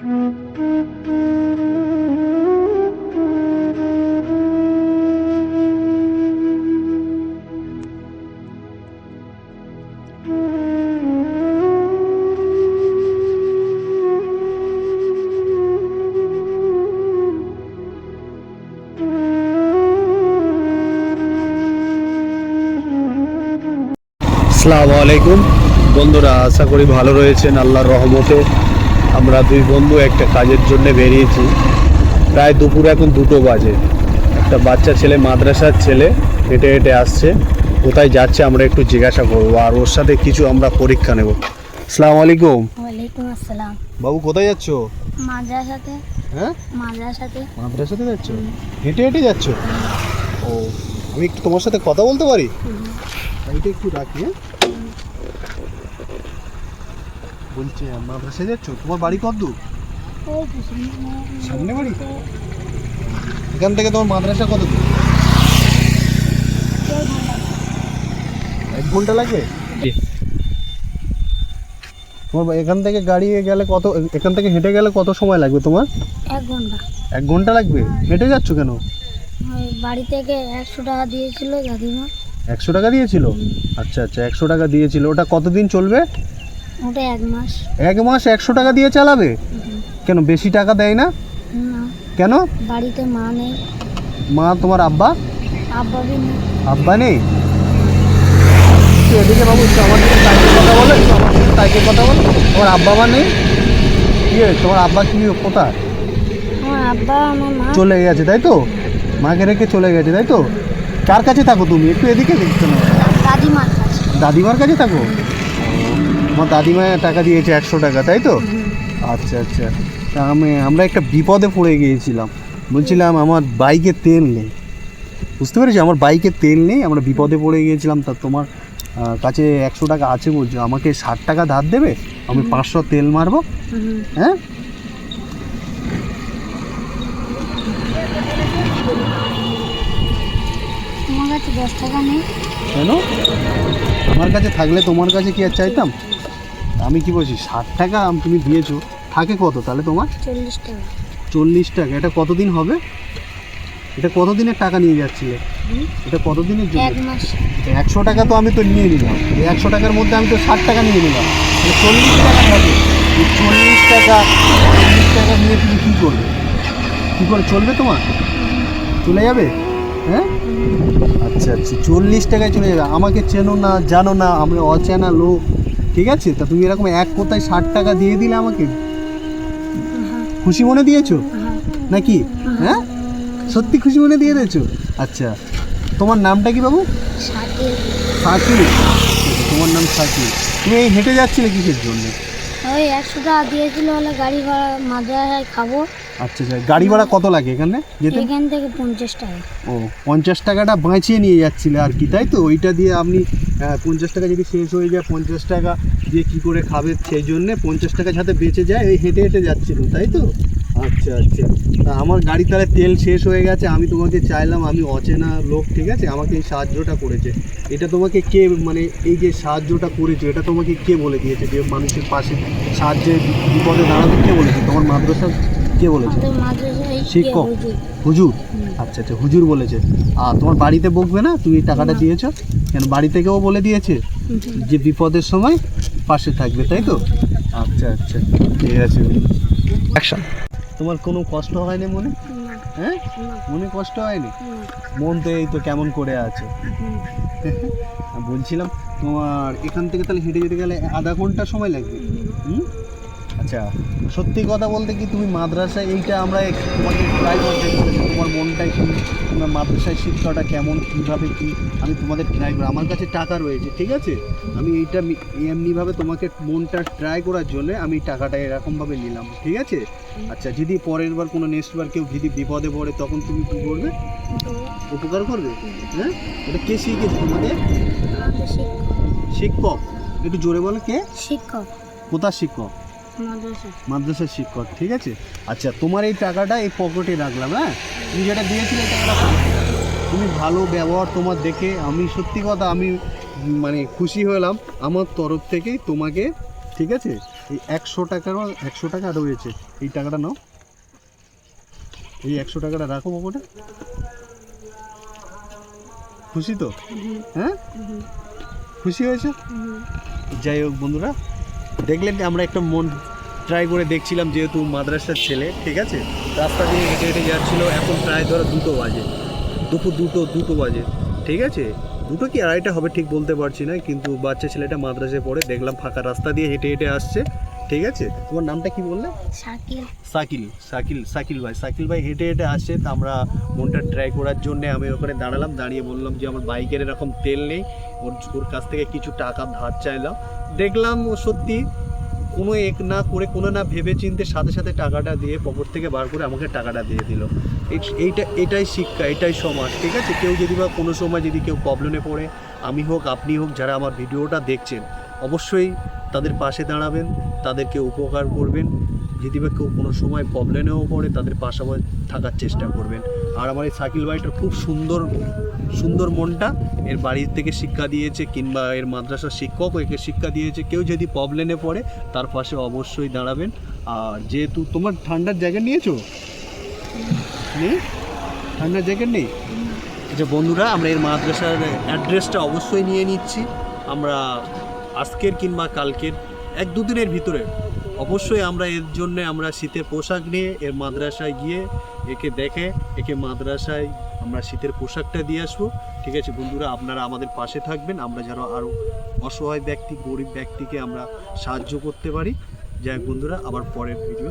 আসসালামু আলাইকুম বন্ধুরা, আশা করি ভালো রয়েছেন আল্লাহর রহমতে। আমরা দুই বন্ধু একটা কাজের জন্য বেরিয়েছি। প্রায় দুপুর এখন 2টো বাজে। একটা বাচ্চা ছেলে, মাদ্রাসার ছেলে, হেঁটে হেঁটে আসছে। কোথায় যাচ্ছে আমরা একটু জিজ্ঞাসা করবো, আর ওর সাথে কিছু আমরা পরীক্ষা নেব। আসসালামু আলাইকুম। ওয়ালাইকুম আসসালাম। বাবু কোথায় যাচ্ছ? মাদ্রাসাতে। হ্যাঁ, মাদ্রাসাতে যাচ্ছ? হেঁটে হেঁটে যাচ্ছ? ও, আমি একটু তোমার সাথে কথা বলতে পারি? এটা একটু রাখি। হ্যাঁ, বলছি মাদ্রাসায় যাচ্ছ? তোমার বাড়ি কত দূর? সামনে বাড়ি? এখান থেকে তোমার মাদ্রাসা কত দূর? 1 ঘন্টা লাগে? তোমার এখান থেকে গাড়ি গেলে কত, এখান থেকে হেঁটে গেলে কত সময় লাগবে তোমার? 1 ঘন্টা। 1 ঘন্টা লাগবে? হেঁটে যাচ্ছ কেন? ওই বাড়ি থেকে 100 টাকা দিয়েছিল দাদিমা। 100 টাকা দিয়েছিল? আচ্ছা আচ্ছা, 100 টাকা দিয়েছিল। ওটা কতদিন চলবে? ওটা 1 মাস। 1 মাস 100 টাকা দিয়ে চালাবে? কেন, বেশি টাকা দেয় না? না, কেন? বাড়িতে মা নেই। মা, তোমার আব্বা? আব্বা भी নেই। আব্বা নেই? এদিকে বাবু, একটু আমার দিকে তাইকে কথা বলে, একটু আমার দিকে তাইকে কথা বলে। তোমার আব্বা মা নেই? কি হয়েছে, তোমার আব্বা কি কোথায়? আমার আব্বা আমার মা চলে গেছে তাই তো? মাকে রেখে চলে গেছে তাই তো? কার কাছে থাকো তুমি? একটু এদিকে দেখছো না? দাদিমার কাছে। দাদিমার কাছে থাকো? আমার দাদিমা টাকা দিয়েছে 100 টাকা তাই তো? আচ্ছা আচ্ছা। তা আমরা একটা বিপদে পড়ে গিয়েছিলাম। বলছিলাম আমার বাইকে তেল নেই, বুঝতে পেরেছি, আমার বাইকে তেল নেই, আমরা বিপদে পড়ে গিয়েছিলাম। তা তোমার কাছে 100 টাকা আছে বলছো, আমাকে 60 টাকা ধার দেবে? আমি 500 তেল মারবো। হ্যাঁ, তোমার কাছে 10 টাকা নেই? কেন? আমার কাছে থাকলে তোমার কাছে কি আর চাইতাম? আমি কি বলছি, 60 টাকা তুমি দিয়েছো, থাকে কত তাহলে তোমার? 40 টাকা। 40 টাকা? এটা কতদিন হবে? এটা কতদিনের টাকা নিয়ে যাচ্ছিলে? এটা কতদিনের জন্য? 1 মাস। 100 টাকা তো আমি তো নিয়ে নিলাম, এই 100 টাকার মধ্যে আমি তো 60 টাকা নিয়ে নিলাম, 40 টাকা হবে। এই 40 টাকা নিয়ে তুমি কী করবে? কী করে চলবে তোমার? চলে যাবে? হ্যাঁ, আচ্ছা আচ্ছা, 40 টাকায় চলে যাবে। আমাকে চেনো না, জানো না, আমি অচেনা লোক, ঠিক আছে? তা তুমি এরকম এক কথায় 60 টাকা দিয়ে দিলে আমাকে? খুশি মনে দিয়েছো নাকি? হ্যাঁ, সত্যি খুশি মনে দিয়ে দিয়েছো? আচ্ছা, তোমার নামটা কি বাবু? সাথে। সাকিব? তোমার নাম সাকিব। তুমি এই হেঁটে যাচ্ছিলে কিসের জন্য? ওই 100 টাকা দিয়েছিল, হলে গাড়ি ভাড়া মাদ্রাসায় খাবো। আচ্ছা আচ্ছা, গাড়ি ভাড়া কত লাগে এখানে যেতে? এখান থেকে 50 টাকা। ও, 50 টাকাটা বাঁচিয়ে নিয়ে যাচ্ছিলে আর কি, তাই তো? ওইটা দিয়ে আপনি 50 টাকা যদি শেষ হয়ে যায়, 50 টাকা দিয়ে কী করে খাবে, সেই জন্যে 50 টাকা যাতে বেঁচে যায় এই হেঁটে হেঁটে যাচ্ছিল, তাই তো? আচ্ছা আচ্ছা। তা আমার গাড়ি তাহলে তেল শেষ হয়ে গেছে, আমি তোমাকে চাইলাম, আমি অচেনা লোক, ঠিক আছে, আমাকে এই সাহায্যটা করেছে। এটা তোমাকে কে, মানে এই যে সাহায্যটা করেছে, এটা তোমাকে কে বলে দিয়েছে যে মানুষের পাশে সাহায্যে বিপদে দাঁড়াতে? কে বলেছে? তোমার মাদ্রাসা কে বলেছে? আমাদের মাদ্রাসায় শিক্ষক? হুজুর? আচ্ছা আচ্ছা, হুজুর বলেছে। আর তোমার বাড়িতে বকবে না তুমি এই টাকাটা দিয়েছো? কেন, বাড়ি থেকেও বলে দিয়েছে যে বিপদের সময় পাশে থাকবে, তাই তো? আচ্ছা আচ্ছা, ঠিক আছে। অ্যাকশন। তোমার কোনো কষ্ট হয়নি মনে? না। হ্যাঁ, মনে কষ্ট হয়নি? মন তো এই তো কেমন করে আছে। বলছিলাম তোমার এখান থেকে তাহলে হেঁটে হেঁটে গেলে আধা ঘন্টা সময় লাগবে? আচ্ছা, সত্যি কথা বলতে কি, তুমি মাদ্রাসায় এইটা আমরা তোমাকে ট্রাই করতে, তোমার মনটাই কি, তোমার মাদ্রাসায় শিক্ষাটা কেমন, কীভাবে কি, আমি তোমাদের ট্রাই করি, আমার কাছে টাকা রয়েছে, ঠিক আছে? আমি এইটা এমনিভাবে তোমাকে মনটা ট্রাই করার জন্য আমি টাকাটা এরকমভাবে নিলাম, ঠিক আছে? আচ্ছা, যদি পরের বার কোনো নেক্সট বার কেউ যদি বিপদে পড়ে, তখন তুমি কী করবে? উপকার করবে? হ্যাঁ, এটা কে শিখিয়েছে তোমাদের? আমাদের শিক্ষক। শিক্ষক? একটু জোরে বলো, কে শিক্ষক? কোথার শিক্ষক? মাদ্রাসার শিক্ষক, ঠিক আছে। আচ্ছা, তোমার এই টাকাটা এই পকেটে রাখলাম। হ্যাঁ, তুমি যেটা দিয়েছিলে টাকাটা, তুমি ভালো ব্যবহার তোমার দেখে আমি সত্যি কথা আমি মানে খুশি হলাম আমার তরফ থেকেই তোমাকে, ঠিক আছে? এই 100 টাকা রয়েছে, এই টাকাটা নাও, এই 100 টাকাটা রাখো পকেটে। খুশি তো? হ্যাঁ, খুশি হয়েছে? যাই হোক বন্ধুরা, দেখলেন আমরা একটা মন ট্রাই করে দেখছিলাম, যেহেতু মাদ্রাসার ছেলে, ঠিক আছে, রাস্তা দিয়ে হেঁটে হেঁটে যাচ্ছিল। এখন প্রায় ধরো 2টো বাজে, দুপুর 2টো বাজে, ঠিক আছে, 2টো কি 2:30 হবে ঠিক বলতে পারছি না, কিন্তু বাচ্চা ছেলেটা মাদ্রাসায় পড়ে, দেখলাম ফাঁকা রাস্তা দিয়ে হেঁটে হেঁটে আসছে, ঠিক আছে। তোমার নামটা কি বললে? শাকিল। সাকিল ভাই হেঁটে হেঁটে আসছে। তো আমরা মনটা ট্রাই করার জন্যে আমি ওখানে দাঁড়ালাম, দাঁড়িয়ে বললাম যে আমার বাইকের এরকম তেল নেই, ওর কাছ থেকে কিছু টাকা ধার চাইলাম। দেখলাম ও সত্যি কোনো এক না করে, কোনো না ভেবে চিন্তে সাথে সাথে টাকাটা দিয়ে পকেট থেকে বার করে আমাকে টাকাটা দিয়ে দিল। এটাই শিক্ষা, এটাই সমাজ, ঠিক আছে। কেউ যদি বা কোনো সময় যদি কেউ প্রবলেমে পড়ে, আমি হোক আপনি হোক, যারা আমার ভিডিওটা দেখছেন, অবশ্যই তাদের পাশে দাঁড়াবেন, তাদেরকে উপকার করবেন। যদি বা কেউ কোনো সময় প্রবলেমেও পড়ে, তাদের পাশাপাশি থাকার চেষ্টা করবেন। আর আমার এই শাকিল ভাইটার খুব সুন্দর মনটা, এর বাড়ির থেকে শিক্ষা দিয়েছে, কিংবা এর মাদ্রাসার শিক্ষক একে শিক্ষা দিয়েছে, কেউ যদি প্রবলেমে পড়ে তার পাশে অবশ্যই দাঁড়াবেন। আর যেহেতু তোমার ঠান্ডার জ্যাকেট নিয়েছো? নেই, ঠান্ডার জ্যাকেট নেই। আচ্ছা বন্ধুরা, আমরা এর মাদ্রাসার অ্যাড্রেসটা অবশ্যই নিয়ে নিচ্ছি। আমরা আজকের কিংবা কালকের 1-2 দিনের ভিতরে অবশ্যই আমরা এর জন্য আমরা শীতের পোশাক নিয়ে এর মাদ্রাসায় গিয়ে একে দেখে, একে মাদ্রাসায় আমরা শীতের পোশাকটা দিয়ে আসবো, ঠিক আছে বন্ধুরা। আপনারা আমাদের পাশে থাকবেন, আমরা যেন আরও অসহায় ব্যক্তি, গরিব ব্যক্তিকে আমরা সাহায্য করতে পারি। যাই হোক বন্ধুরা, আবার পরের ভিডিও